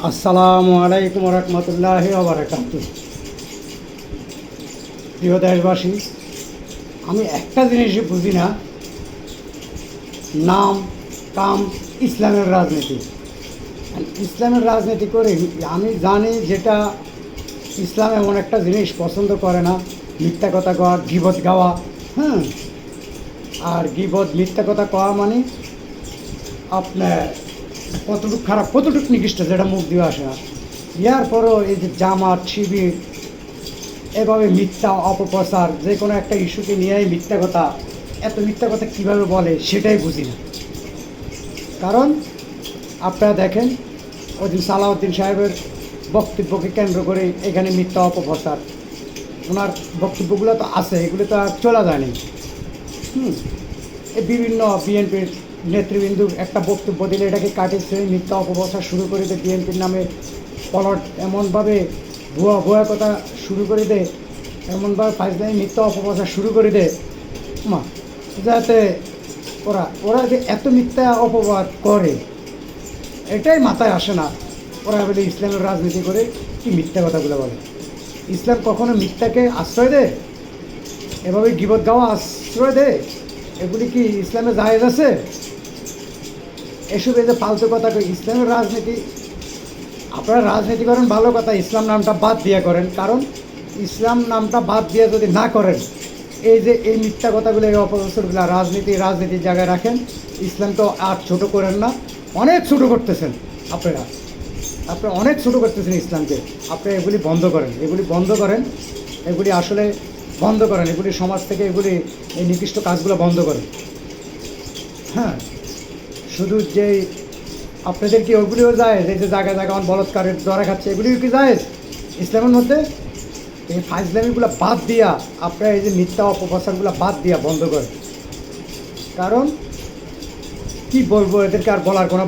আসসালামু আলাইকুম রহমতুল্লাহি ওয়া বারাকাতুহু। প্রিয় দেশবাসী, আমি একটা জিনিসই বুঝি না, নাম কাম ইসলামের রাজনীতি। ইসলামের রাজনীতি করে আমি জানি যেটা ইসলাম এমন একটা জিনিস পছন্দ করে না, মিথ্যা কথা কওয়া, গীবত গাওয়া। হ্যাঁ, আর গীবত মিথ্যা কথা কওয়া মানে আপনার কতটুকু খারাপ, কতটুকু নিকৃষ্ট, যেটা মুখ দিয়ে আসে না। ইয়ার পরও এই যে জামাত শিবির এভাবে মিথ্যা অপপ্রচার, যে কোনো একটা ইস্যুকে নিয়েই মিথ্যা কথা, এত মিথ্যা কথা কীভাবে বলে সেটাই বুঝি না। কারণ আপনারা দেখেন, ওই দিন সালাউদ্দিন সাহেবের বক্তব্যকে কেন্দ্র করে এখানে মিথ্যা অপপ্রচার, ওনার বক্তব্যগুলো তো আছে, এগুলো তো আর চলা যায়নি। এই বিভিন্ন বিএনপির নেতৃবৃন্দুর একটা বক্তব্য দিলে এটাকে কাটিয়েছে, মিথ্যা অপপ্রচার শুরু করে দেয়, বিএনপির নামে পলট এমনভাবে ভুয়া ভুয়া কথা শুরু করে দেয়, এমনভাবে ফাইজলামি মিথ্যা অপপ্রচার শুরু করে দেয় যাতে ওরা যে এত মিথ্যা অপবাদ করে এটাই মাথায় আসে না। ওরা বলে ইসলামের রাজনীতি করে কি মিথ্যা কথাগুলো বলে। ইসলাম কখনো মিথ্যাকে আশ্রয় দেয়? এভাবে গীবত গাওয়া আশ্রয় দেয়? এগুলি কি ইসলামে জায়েজ আছে? এসব এই যে ফালতু কথা, ইসলামের রাজনীতি, আপনারা রাজনীতি করেন ভালো কথা, ইসলাম নামটা বাদ দিয়ে করেন। কারণ ইসলাম নামটা বাদ দিয়ে যদি না করেন, এই যে এই মিথ্যা কথাগুলো, এই অপপ্রচারগুলো রাজনীতির জায়গায় রাখেন, ইসলাম তো আর ছোটো করেন না, অনেক ছোটো করতেছেন আপনারা অনেক ছোটো করতেছেন ইসলামকে। আপনি এগুলি বন্ধ করেন, এগুলি আসলে বন্ধ করেন, এগুলি সমাজ থেকে এই নির্দিষ্ট কাজগুলো বন্ধ করেন। হ্যাঁ, শুধু যে আপনাদের কি ওগুলিও যায়, এই যে জায়গায় জায়গায় বলৎকারের ধরা খাচ্ছে, এগুলিও কি যায় ইসলামের মধ্যে? এই ফাইজলামিগুলো বাদ দিয়া আপনারা এই যে মিথ্যা অপপ্রচারগুলো বাদ দিয়া বন্ধ করেন। কারণ কি বলবো, এদেরকে আর বলার কোনো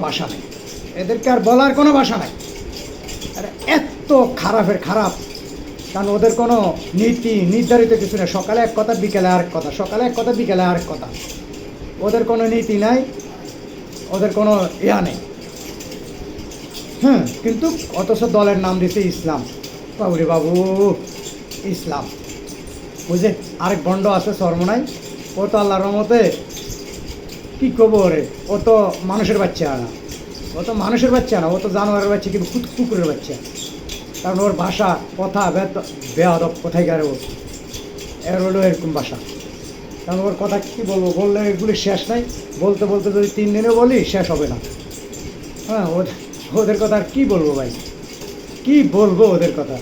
ভাষা নেই, আর এত খারাপের খারাপ। কারণ ওদের কোনো নীতি নির্ধারিত কিছু নেই, সকালে এক কথা বিকেলে আরেক কথা, বিকেলে আরেক কথা। ওদের কোনো নীতি নাই, ওদের কোনো ইয়া নেই। কিন্তু অথচ দলের নাম দিতে ইসলাম। বাবুরে বাবু, ইসলাম। ওই যে আরেক বন্ড আছে চরমনাই, ও তো আল্লাহর রহমতে কী করবো, ও তো মানুষের বাচ্চা না, ও তো জানোয়ারের বাচ্চা, কিন্তু কুকুরের বাচ্চা। কারণ ওর ভাষা কথা বেয়াদব, কোথায় গেলে এর হলো এরকম ভাষা। কারণ ওর কথা কী বলবো, বললে এগুলি শেষ নাই, বলতে বলতে যদি 3 দিনে বলি শেষ হবে না। হ্যাঁ, ওদের কথা আর কী বলবো ভাই, ওদের কথা।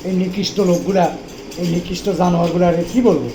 এই নিকৃষ্ট লোকগুলা, এই নিকৃষ্ট জানোয়ারগুলা, কী বলবো।